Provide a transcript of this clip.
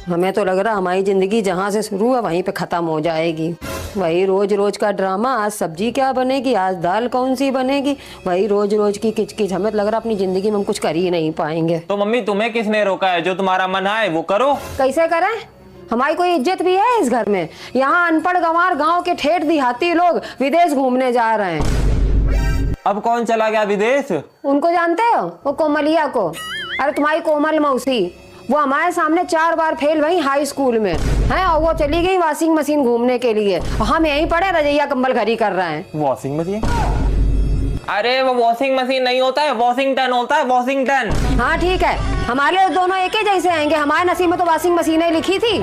हमें तो लग रहा हमारी जिंदगी जहाँ से शुरू है वहीं पे खत्म हो जाएगी। वही रोज रोज का ड्रामा, आज सब्जी क्या बनेगी, आज दाल कौन सी बनेगी, वही रोज रोज की किचकिच। हमें तो लग रहा अपनी जिंदगी में हम कुछ कर ही नहीं पाएंगे। तो मम्मी तुम्हें किसने रोका है? जो तुम्हारा मन आए वो करो। कैसे करें? हमारी कोई इज्जत भी है इस घर में? यहाँ अनपढ़ गंवार गांव के ठेठ देहाती लोग विदेश घूमने जा रहे हैं। अब कौन चला गया विदेश? उनको जानते हो? वो कोमलिया को। अरे तुम्हारी कोमल मौसी, वो हमारे सामने 4 बार फेल हुई हाई स्कूल में है, और वो चली गई वॉशिंग मशीन घूमने के लिए। हम यहीं पड़े रजैया कंबल खड़ी कर रहे हैं। Washing machine? अरे वो वॉशिंग मशीन नहीं होता है, वॉशिंगटन होता है, वॉशिंगटन। हाँ ठीक है, हमारे दोनों एक ही जैसे आएंगे। हमारे नसीब में तो वॉशिंग मशीनें लिखी थी।